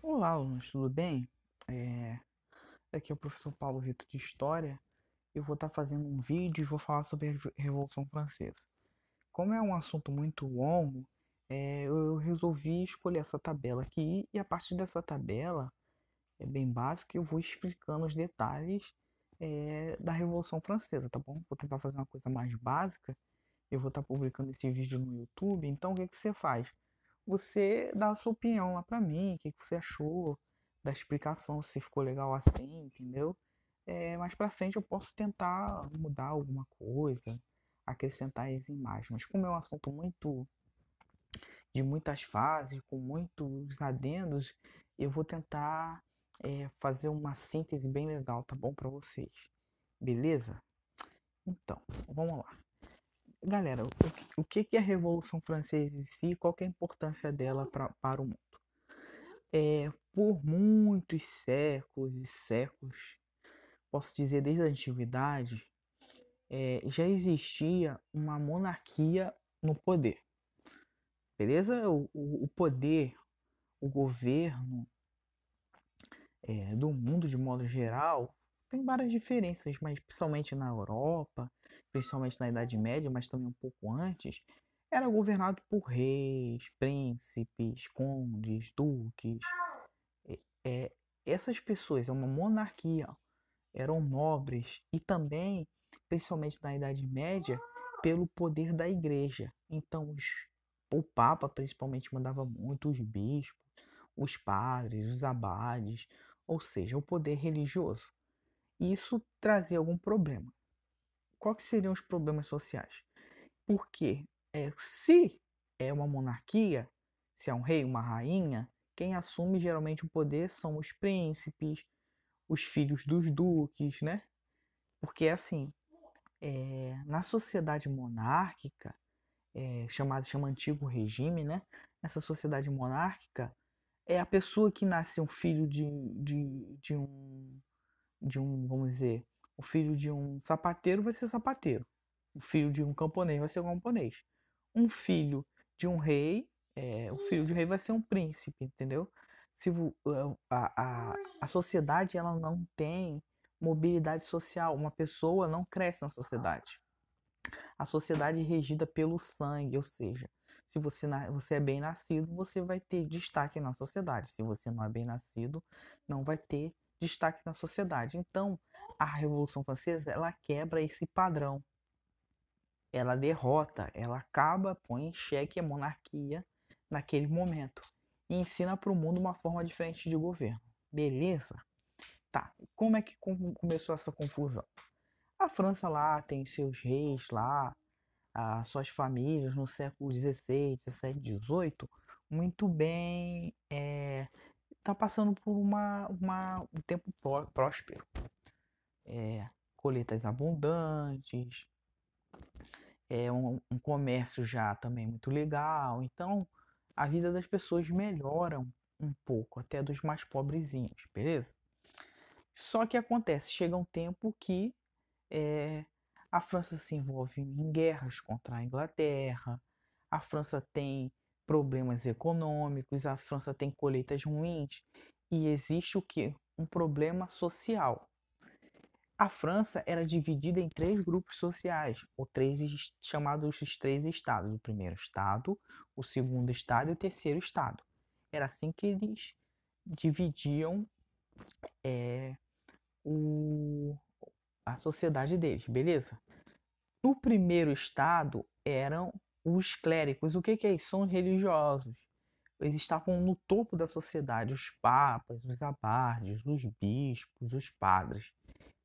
Olá, alunos, tudo bem? É, Aqui é o professor Paulo Vitor de História. Eu vou estar fazendo um vídeo e vou falar sobre a Revolução Francesa. Como é um assunto muito longo, eu resolvi escolher essa tabela aqui e a partir dessa tabela, é bem básica, eu vou explicando os detalhes da Revolução Francesa, tá bom? Vou tentar fazer uma coisa mais básica. Eu vou estar publicando esse vídeo no YouTube, então o que que você faz? Você dá a sua opinião lá pra mim, o que que você achou da explicação, se ficou legal assim, entendeu? Mais pra frente eu posso tentar mudar alguma coisa, acrescentar as imagens, mas como é um assunto muito de muitas fases, com muitos adendos, eu vou tentar fazer uma síntese bem legal, tá bom pra vocês, beleza? Então, vamos lá. Galera, o que que é a Revolução Francesa em si? Qual que é a importância dela para o mundo? Por muitos séculos e séculos, posso dizer desde a antiguidade, já existia uma monarquia no poder, beleza? O poder, o governo do mundo de modo geral tem várias diferenças, mas principalmente na Europa, principalmente na Idade Média, mas também um pouco antes, era governado por reis, príncipes, condes, duques. É, é, Essas pessoas, é uma monarquia, eram nobres e também, principalmente na Idade Média, pelo poder da igreja. Então, o Papa principalmente mandava muito, os bispos, os padres, os abades, ou seja, o poder religioso. E isso trazia algum problema. Quais seriam os problemas sociais? Porque se é uma monarquia, se é um rei, uma rainha, quem assume geralmente o poder são os príncipes, os filhos dos duques, né? Porque assim, na sociedade monárquica, chama antigo regime, né? Nessa sociedade monárquica, é a pessoa que nasce um filho de um, vamos dizer, o filho de um sapateiro vai ser sapateiro. O filho de um camponês vai ser um camponês. Um filho de um rei, o filho de um rei vai ser um príncipe, entendeu? Se a sociedade ela não tem mobilidade social, uma pessoa não cresce na sociedade. A sociedade é regida pelo sangue, ou seja, se você é bem nascido, você vai ter destaque na sociedade. Se você não é bem nascido, não vai ter destaque na sociedade. Então, a Revolução Francesa, ela quebra esse padrão. Ela derrota, ela acaba, põe em xeque a monarquia naquele momento e ensina para o mundo uma forma diferente de governo. Beleza? Tá. Como é que começou essa confusão? A França lá tem seus reis lá, as suas famílias no século XVI, XVII, XVIII, muito bem, está passando por um tempo próspero. Colheitas abundantes, um comércio já também muito legal. Então, a vida das pessoas melhora um pouco, até dos mais pobrezinhos, beleza? Só que acontece, chega um tempo que é, a França se envolve em guerras contra a Inglaterra, a França tem problemas econômicos, a França tem colheitas ruins e existe o que? Um problema social. A França era dividida em três grupos sociais, ou chamados os três estados: o primeiro estado, o segundo estado e o terceiro estado. Era assim que eles dividiam é, o, a sociedade deles, beleza? No primeiro estado eram os clérigos. O que, que é isso? São os religiosos. Eles estavam no topo da sociedade, os papas, os abades, os bispos, os padres,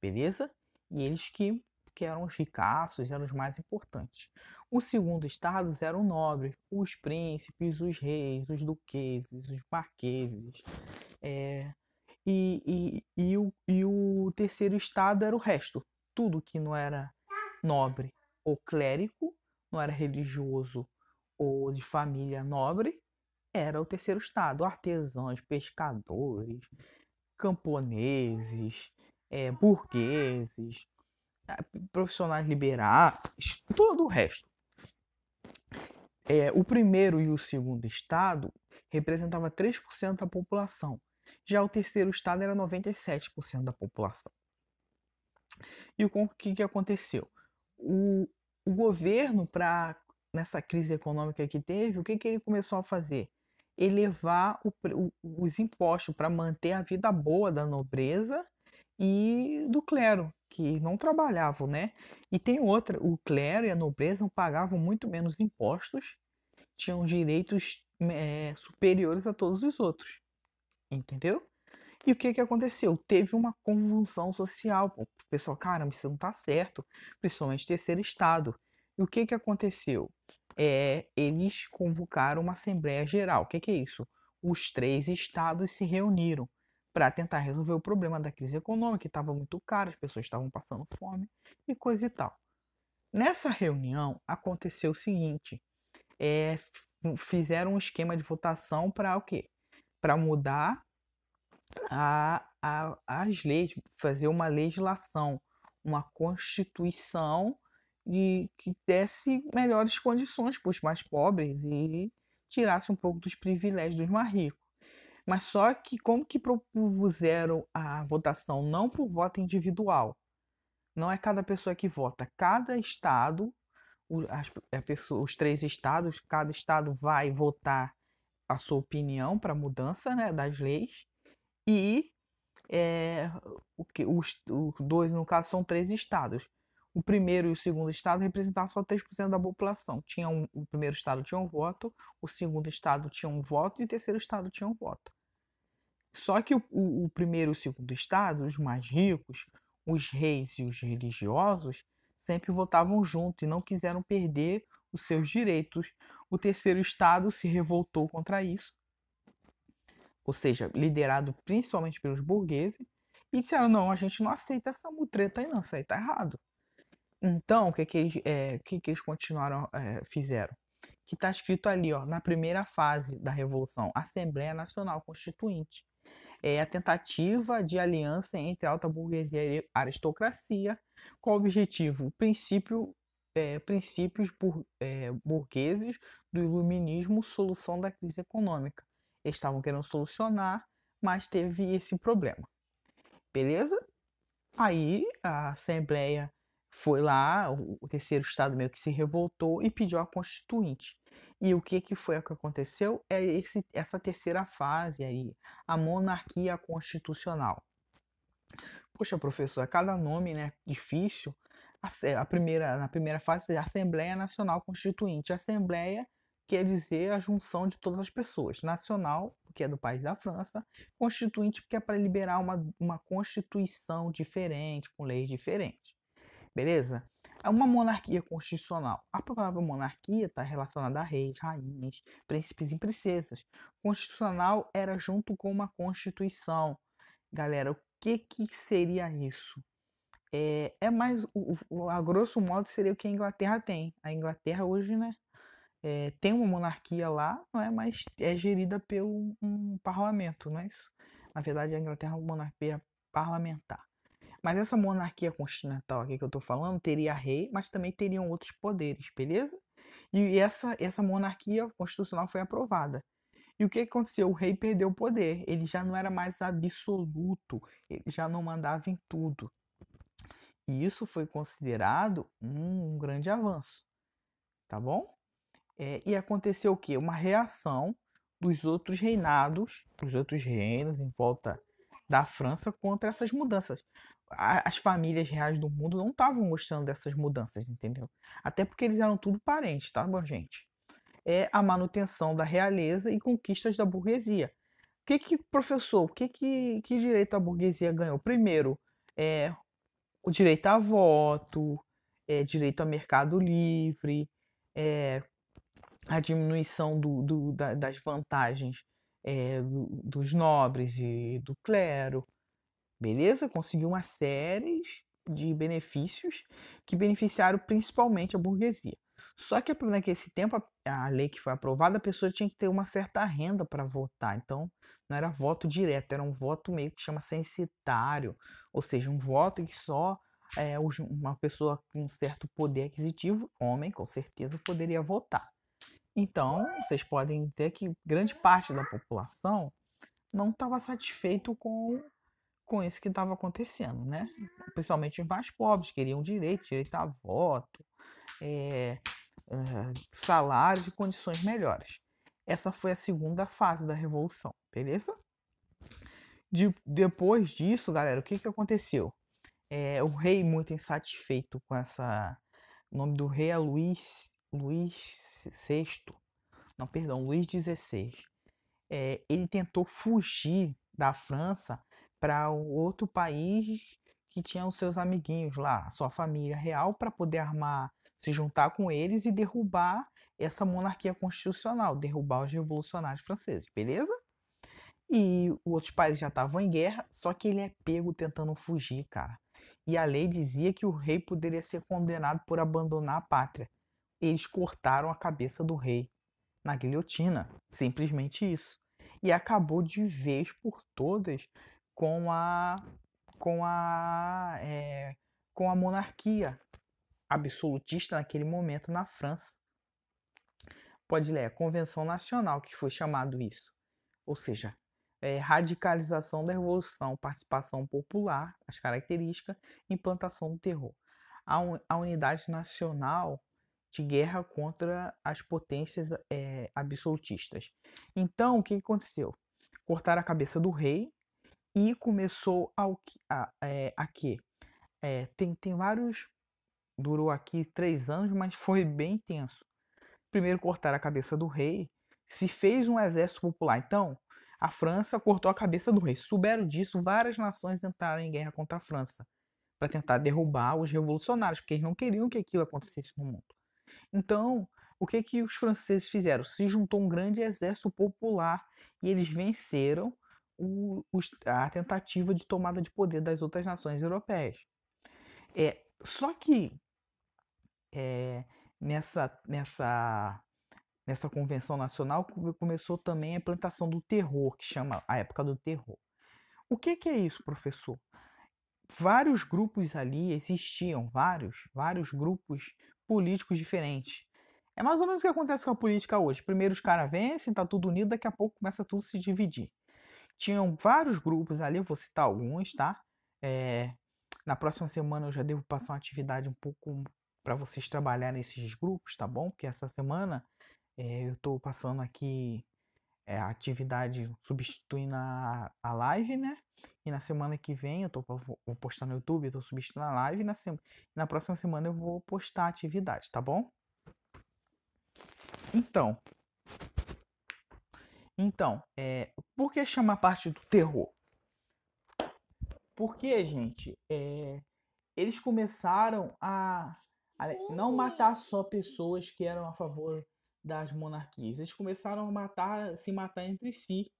beleza? E eles que eram os ricaços, eram os mais importantes. O segundo estado eram nobres, os príncipes, os reis, os duqueses, os marqueses. É, e o terceiro estado era o resto. Tudo que não era nobre ou clérigo, não era religioso ou de família nobre, era o terceiro estado. Artesãos, pescadores, camponeses, burgueses, profissionais liberais, todo o resto. O primeiro e o segundo estado representava 3% da população. Já o terceiro estado era 97% da população. E o que aconteceu? O governo, nessa crise econômica que teve, o que ele começou a fazer? Elevar os impostos para manter a vida boa da nobreza e do clero, que não trabalhavam, né? E tem outra, o clero e a nobreza pagavam muito menos impostos, tinham direitos superiores a todos os outros, entendeu? E o que aconteceu? Teve uma convulsão social. O pessoal, caramba, isso não tá certo, principalmente terceiro estado. E o que aconteceu? Eles convocaram uma Assembleia Geral. O que é isso? Os três estados se reuniram para tentar resolver o problema da crise econômica, que estava muito caro, as pessoas estavam passando fome e coisa e tal. Nessa reunião aconteceu o seguinte: fizeram um esquema de votação para o quê? Para mudar as leis, fazer uma legislação, uma constituição que desse melhores condições para os mais pobres e tirasse um pouco dos privilégios dos mais ricos. Mas só que como que propuseram a votação? Não por voto individual. Não é cada pessoa que vota. Cada estado, os três estados, cada estado vai votar a sua opinião para a mudança, né, das leis. E os dois, no caso, são três estados. O primeiro e o segundo estado representavam só 3% da população. O primeiro estado tinha um voto, o segundo estado tinha um voto e o terceiro estado tinha um voto. Só que o primeiro e o segundo estado, os mais ricos, os reis e os religiosos, sempre votavam junto e não quiseram perder os seus direitos. O terceiro estado se revoltou contra isso, ou seja, liderado principalmente pelos burgueses, e disseram, não, a gente não aceita essa mutreta aí não, isso aí tá errado. Então, que eles continuaram, fizeram? Que está escrito ali, ó, na primeira fase da Revolução, Assembleia Nacional Constituinte. É a tentativa de aliança entre a alta burguesia e a aristocracia, com o objetivo, princípios burgueses do iluminismo, solução da crise econômica. Eles estavam querendo solucionar, mas teve esse problema. Beleza? Aí a Assembleia foi lá, o terceiro estado meio que se revoltou e pediu a Constituinte. E o que foi que aconteceu? Essa terceira fase aí, a monarquia constitucional. Poxa, professor, cada nome, né, difícil. Na primeira fase, Assembleia Nacional Constituinte. Assembleia quer dizer a junção de todas as pessoas. Nacional, que é do país da França. Constituinte, porque é para liberar uma constituição diferente, com leis diferentes. Beleza? É uma monarquia constitucional. A palavra monarquia está relacionada a reis, rainhas, príncipes e princesas. Constitucional era junto com uma constituição. Galera, o que seria isso? Mais, a grosso modo, seria o que a Inglaterra tem. A Inglaterra hoje, né, tem uma monarquia lá, não é, mas é gerida pelo um parlamento, não é isso? Na verdade, a Inglaterra é uma monarquia parlamentar. Mas essa monarquia continental aqui que eu tô falando teria rei, mas também teriam outros poderes, beleza? E essa monarquia constitucional foi aprovada. E o que aconteceu? O rei perdeu o poder. Ele já não era mais absoluto. Ele já não mandava em tudo. E isso foi considerado um grande avanço. Tá bom? E aconteceu o quê? Uma reação dos outros reinados, dos outros reinos em volta da França contra essas mudanças. As famílias reais do mundo não estavam gostando dessas mudanças, entendeu? Até porque eles eram tudo parentes, tá bom, gente? É a manutenção da realeza e conquistas da burguesia. Professor, que direito a burguesia ganhou? Primeiro, o direito a voto, direito a mercado livre, a diminuição das vantagens dos nobres e do clero, beleza? Conseguiu uma série de benefícios que beneficiaram principalmente a burguesia. Só que naquele tempo, a lei que foi aprovada, a pessoa tinha que ter uma certa renda para votar. Então, não era voto direto, era um voto meio que chama censitário, ou seja, um voto que só uma pessoa com um certo poder aquisitivo, homem com certeza, poderia votar. Então, vocês podem ver que grande parte da população não estava satisfeito com isso que estava acontecendo, né? Principalmente os mais pobres queriam direito a voto, é, salários e condições melhores. Essa foi a segunda fase da revolução, beleza? Depois disso, galera, o que, que aconteceu? O rei, muito insatisfeito com essa. O nome do rei é Luís VI. Não, perdão, Luís XVI. Ele tentou fugir da França para outro país que tinha os seus amiguinhos lá, a sua família real, para poder armar, se juntar com eles e derrubar essa monarquia constitucional, derrubar os revolucionários franceses, beleza? E os outros países já estavam em guerra, só que ele é pego tentando fugir, cara. E a lei dizia que o rei poderia ser condenado por abandonar a pátria. Eles cortaram a cabeça do rei na guilhotina, simplesmente isso. E acabou de vez por todas com a com a com a monarquia absolutista naquele momento na França. Pode ler, a Convenção Nacional, que foi chamado isso. Ou seja, radicalização da revolução, participação popular, as características, implantação do terror. A unidade nacional de guerra contra as potências absolutistas. Então, o que aconteceu? Cortaram a cabeça do rei e começou a quê? Tem vários. Durou aqui 3 anos, mas foi bem intenso. Primeiro cortaram a cabeça do rei, se fez um exército popular. Então, a França cortou a cabeça do rei. Souberam disso, várias nações entraram em guerra contra a França para tentar derrubar os revolucionários, porque eles não queriam que aquilo acontecesse no mundo. Então, o que que os franceses fizeram? Se juntou um grande exército popular e eles venceram a tentativa de tomada de poder das outras nações europeias. Só que é, nessa convenção nacional começou também a implantação do terror, que chama a época do terror. O que, que é isso, professor? Vários grupos ali existiam, vários grupos políticos diferentes. É mais ou menos o que acontece com a política hoje. Primeiro os caras vencem, tá tudo unido, daqui a pouco começa tudo a se dividir. Tinham vários grupos ali, eu vou citar alguns, tá? Na próxima semana eu já devo passar uma atividade um pouco para vocês trabalharem nesses grupos, tá bom? Porque essa semana eu estou passando aqui a atividade substituindo a live, né? E na semana que vem vou postar no YouTube, eu tô substituindo a live. E na próxima semana eu vou postar a atividade, tá bom? Então, por que chama parte do terror? Porque, gente, eles começaram a não matar só pessoas que eram a favor das monarquias. Eles começaram a se matar entre si.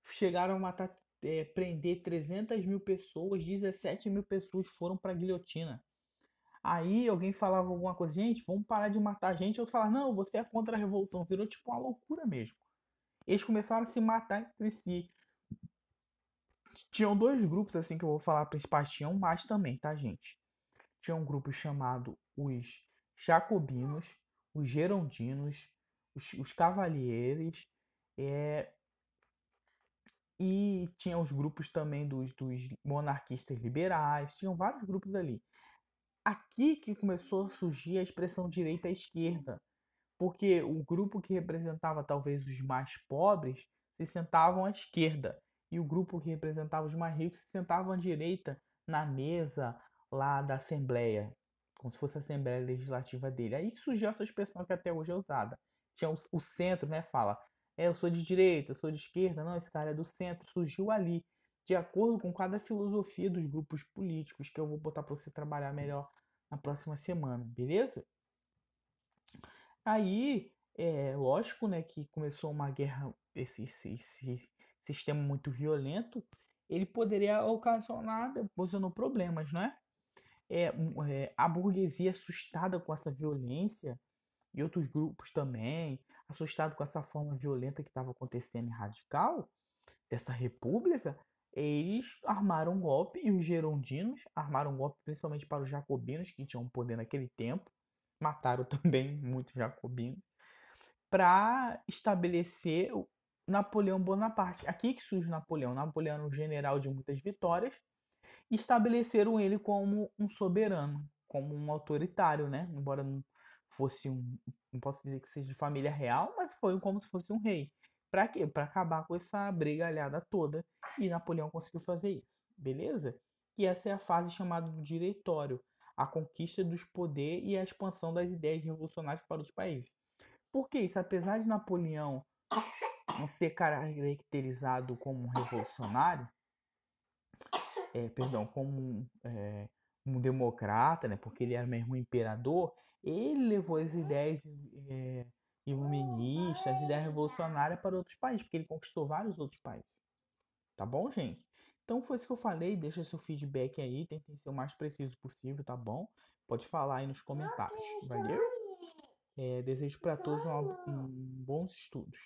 Chegaram a matar, prender 300 mil pessoas, 17 mil pessoas foram para a guilhotina. Aí alguém falava alguma coisa, gente, vamos parar de matar a gente. Outro falava, não, você é contra a revolução. Virou tipo uma loucura mesmo. Eles começaram a se matar entre si. Tinham dois grupos, assim, que eu vou falar principais. Tinham mais também, tá, gente? Tinha um grupo chamado os Jacobinos, os Gerondinos, os Cavalieres, é, e tinha os grupos também dos monarquistas liberais, tinham vários grupos ali. Aqui que começou a surgir a expressão direita à esquerda, porque o grupo que representava talvez os mais pobres se sentavam à esquerda, e o grupo que representava os mais ricos se sentavam à direita na mesa lá da Assembleia, como se fosse a Assembleia Legislativa dele. Aí que surgiu essa expressão que até hoje é usada. Tinha o centro, né? Fala, eu sou de direita, eu sou de esquerda. Não, esse cara é do centro. Surgiu ali, de acordo com cada filosofia dos grupos políticos, que eu vou botar para você trabalhar melhor na próxima semana, beleza? Aí, lógico, né, que começou uma guerra, esse sistema muito violento, ele poderia ocasionar, ocasionou problemas, né? A burguesia assustada com essa violência e outros grupos também, assustado com essa forma violenta que estava acontecendo em Radical, dessa república, eles armaram um golpe e os gerondinos armaram um golpe principalmente para os jacobinos, que tinham poder naquele tempo, mataram também muitos jacobinos, para estabelecer Napoleão Bonaparte. Aqui que surge Napoleão. Napoleão era um general de muitas vitórias. Estabeleceram ele como um soberano, como um autoritário, né? Embora não fosse não posso dizer que seja de família real, mas foi como se fosse um rei. Para quê? Para acabar com essa brigalhada toda. E Napoleão conseguiu fazer isso, beleza? E essa é a fase chamada do Direitório, a conquista dos poderes e a expansão das ideias revolucionárias para os países. Por que isso? Apesar de Napoleão não ser caracterizado como um revolucionário, perdão, como um democrata, né, porque ele era mesmo um imperador, ele levou as ideias iluministas, as ideias revolucionárias para outros países, porque ele conquistou vários outros países. Tá bom, gente? Então foi isso que eu falei, deixa seu feedback aí, tentem ser o mais preciso possível, tá bom? Pode falar aí nos comentários, valeu? Desejo para todos bons estudos.